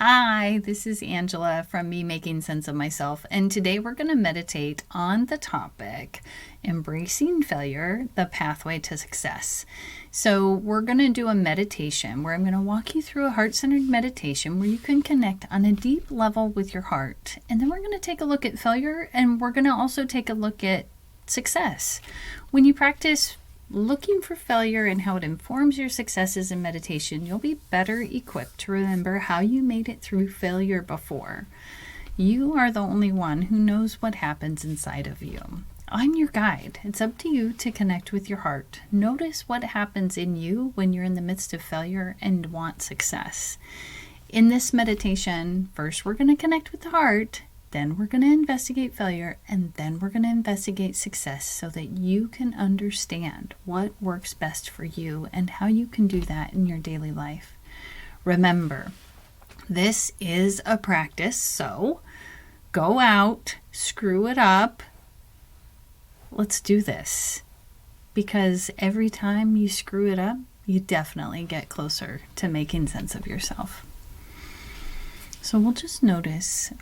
Hi, this is Angela from Me Making Sense of Myself, and today we're going to meditate on the topic Embracing Failure, the Pathway to Success. So, we're going to do a meditation where I'm going to walk you through a heart centered meditation where you can connect on a deep level with your heart. And then we're going to take a look at failure, and we're going to also take a look at success. When you practice looking for failure and how it informs your successes in meditation, you'll be better equipped to remember how you made it through failure before. You are the only one who knows what happens inside of you. I'm your guide. It's up to you to connect with your heart. Notice what happens in you when you're in the midst of failure and want success. In this meditation, first we're going to connect with the heart. Then we're going to investigate failure, and then we're going to investigate success so that you can understand what works best for you and how you can do that in your daily life. Remember, this is a practice, so go out, screw it up. Let's do this. Because every time you screw it up, you definitely get closer to making sense of yourself. So we'll just notice.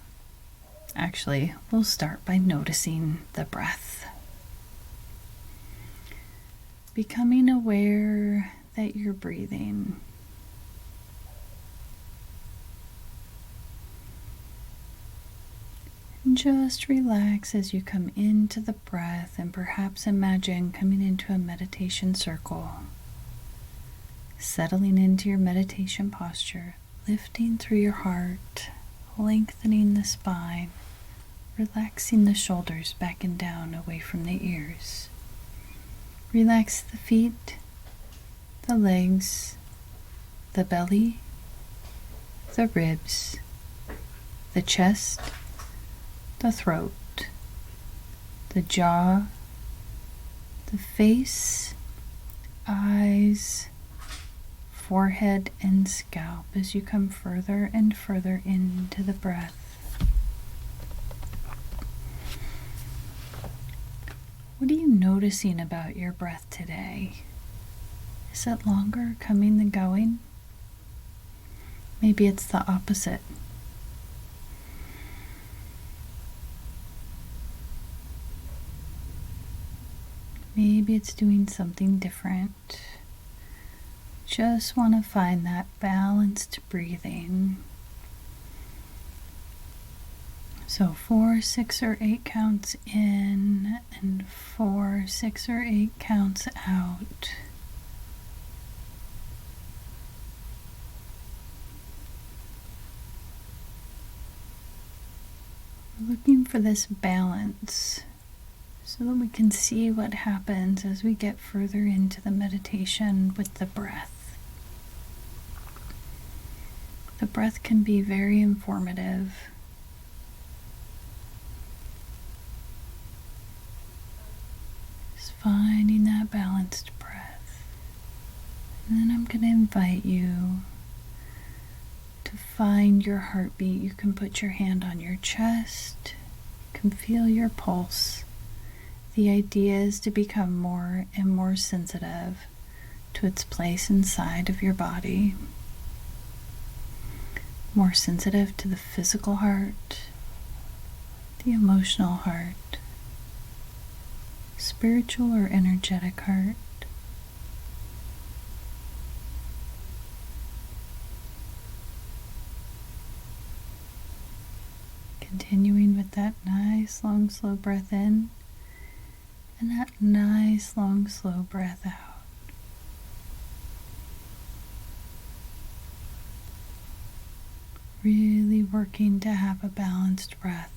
Actually, we'll start by noticing the breath. Becoming aware that you're breathing. And just relax as you come into the breath, and perhaps imagine coming into a meditation circle. Settling into your meditation posture, lifting through your heart, lengthening the spine. Relaxing the shoulders back and down away from the ears. Relax the feet, the legs, the belly, the ribs, the chest, the throat, the jaw, the face, eyes, forehead, and scalp as you come further and further into the breath. What are you noticing about your breath today? Is it longer coming than going? Maybe it's the opposite. Maybe it's doing something different. Just want to find that balanced breathing. So 4, 6, or 8 counts in, and 4, 6, or 8 counts out. We're looking for this balance so that we can see what happens as we get further into the meditation with the breath. The breath can be very informative. Finding that balanced breath. And then I'm going to invite you to find your heartbeat. You can put your hand on your chest. You can feel your pulse. The idea is to become more and more sensitive to its place inside of your body. More sensitive to the physical heart, the emotional heart, spiritual or energetic heart. Continuing with that nice, long, slow breath in, and that nice, long, slow breath out. Really working to have a balanced breath.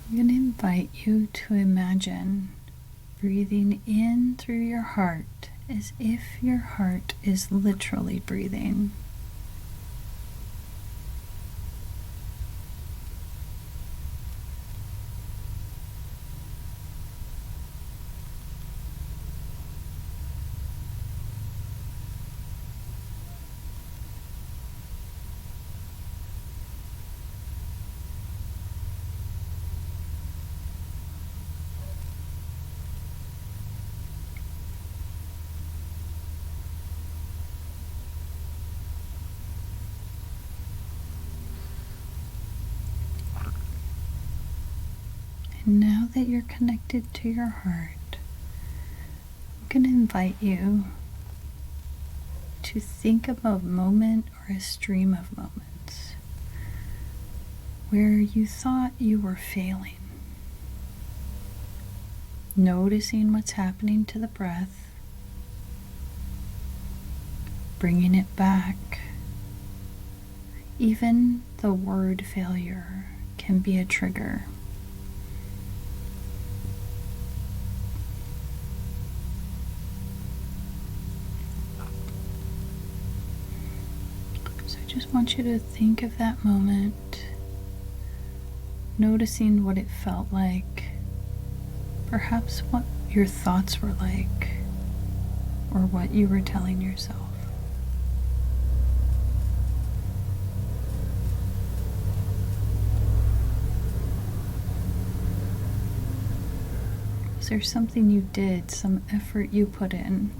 I'm going to invite you to imagine breathing in through your heart as if your heart is literally breathing. And now that you're connected to your heart, I'm going to invite you to think of a moment or a stream of moments where you thought you were failing. Noticing what's happening to the breath, bringing it back. Even the word failure can be a trigger. So I just want you to think of that moment, noticing what it felt like, perhaps what your thoughts were like, or what you were telling yourself. Was there something you did, some effort you put in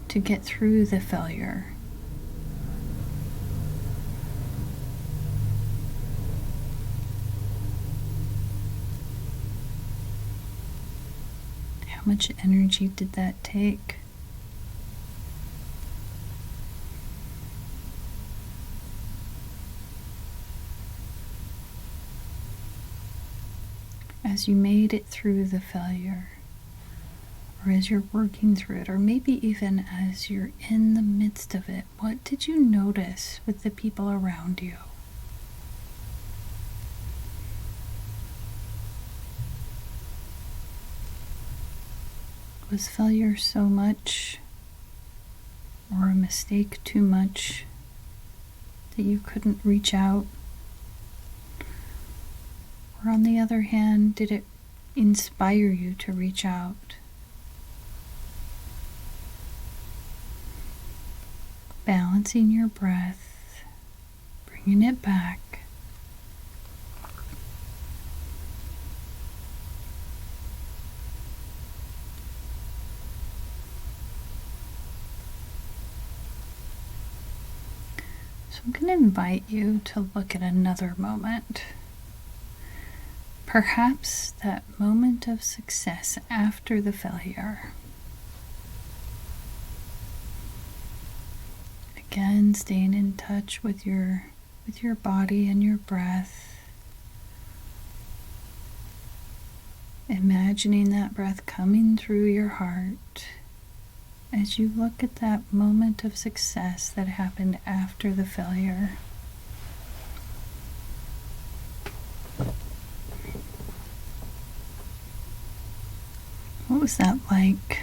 to get through the failure? How much energy did that take? As you made it through the failure, or as you're working through it, or maybe even as you're in the midst of it, what did you notice with the people around you? Was failure so much, or a mistake too much, that you couldn't reach out? Or on the other hand, did it inspire you to reach out? Balancing your breath, bringing it back. So I'm going to invite you to look at another moment. Perhaps that moment of success after the failure. Again, staying in touch with your body and your breath. Imagining that breath coming through your heart as you look at that moment of success that happened after the failure. What was that like?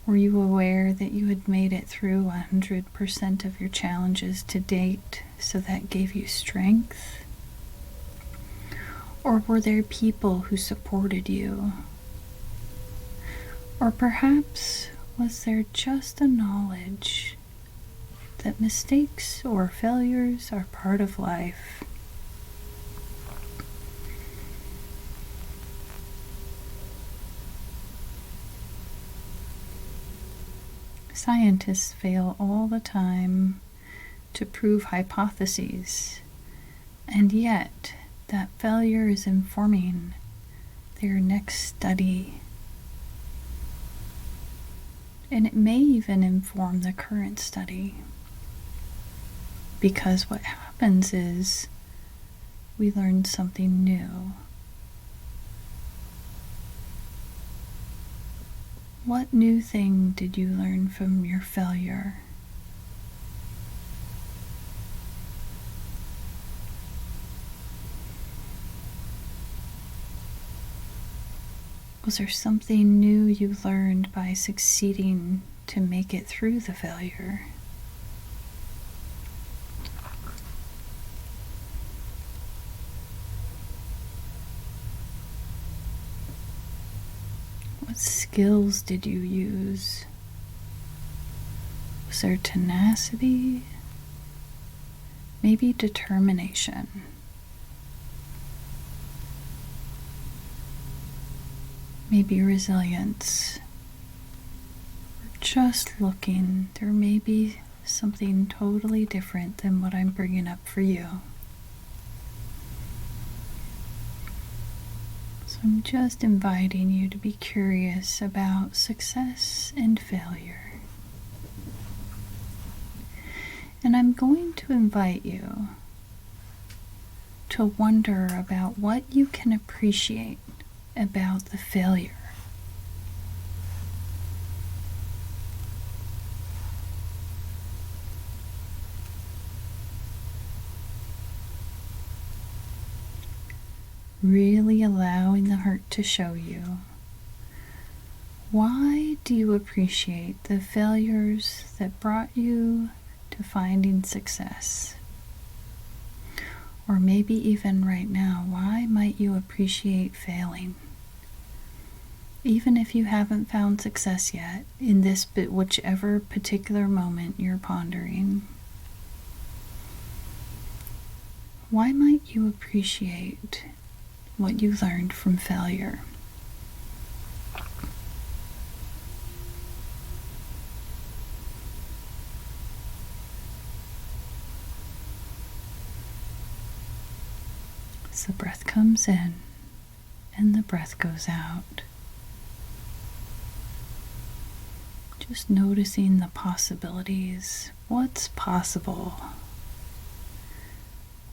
Were you aware that you had made it through 100% of your challenges to date, so that gave you strength? Or were there people who supported you? Or perhaps was there just a knowledge that mistakes or failures are part of life? Scientists fail all the time to prove hypotheses, and yet that failure is informing their next study. And it may even inform the current study, because what happens is we learn something new. What new thing did you learn from your failure? Was there something new you learned by succeeding to make it through the failure? What skills did you use? Was there tenacity? Maybe determination? Maybe resilience? Or just looking, there may be something totally different than what I'm bringing up for you. I'm just inviting you to be curious about success and failure. And I'm going to invite you to wonder about what you can appreciate about the failure. Really allowing the heart to show you, why do you appreciate the failures that brought you to finding success? Or maybe even right now, why might you appreciate failing? Even if you haven't found success yet in this whichever particular moment you're pondering, why might you appreciate what you learned from failure? As the breath comes in and the breath goes out, just noticing the possibilities. What's possible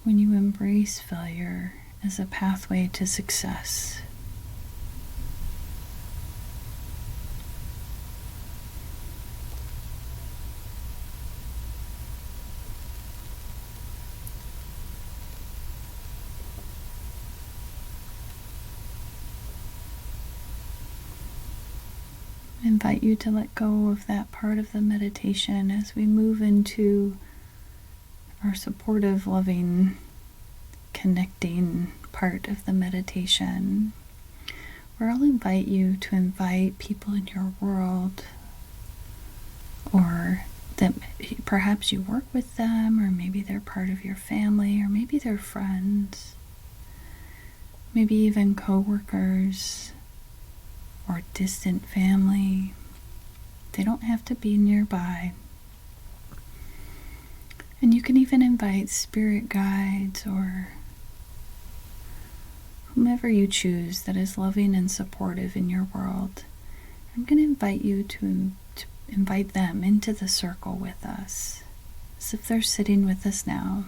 when you embrace failure as a pathway to success? I invite you to let go of that part of the meditation as we move into our supportive, loving, connecting part of the meditation, where I'll invite you to invite people in your world, or that perhaps you work with them, or maybe they're part of your family, or maybe they're friends, maybe even co-workers or distant family. They don't have to be nearby. And you can even invite spirit guides or whomever you choose that is loving and supportive in your world. I'm going to invite you to invite them into the circle with us, as if they're sitting with us now.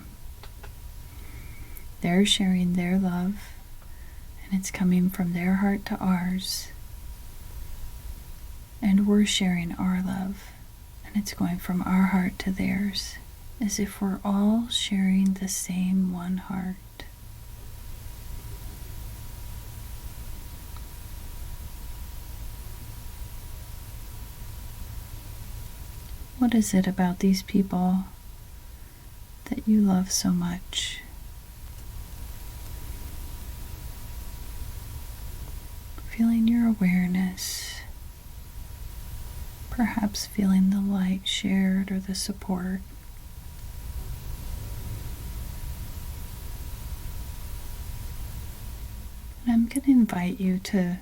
They're sharing their love, and it's coming from their heart to ours. And we're sharing our love, and it's going from our heart to theirs, as if we're all sharing the same one heart. What is it about these people that you love so much? Feeling your awareness, perhaps feeling the light shared or the support. And I'm going to invite you to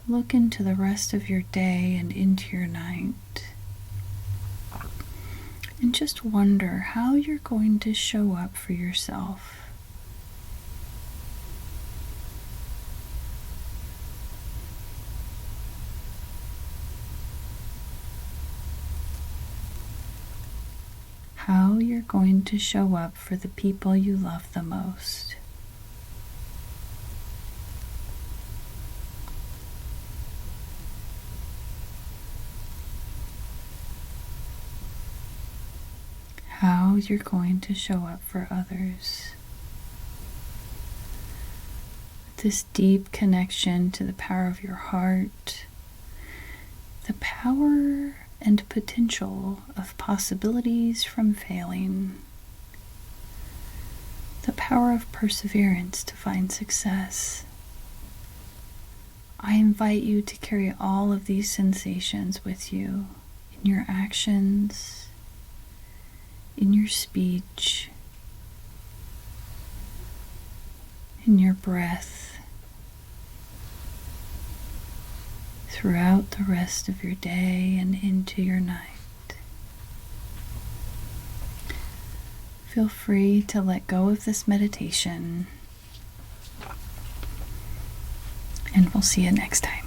look into the rest of your day and into your night, and just wonder how you're going to show up for yourself. How you're going to show up for the people you love the most. How you're going to show up for others. This deep connection to the power of your heart, the power and potential of possibilities from failing, the power of perseverance to find success. I invite you to carry all of these sensations with you in your actions, in your speech, in your breath, throughout the rest of your day and into your night. Feel free to let go of this meditation and we'll see you next time.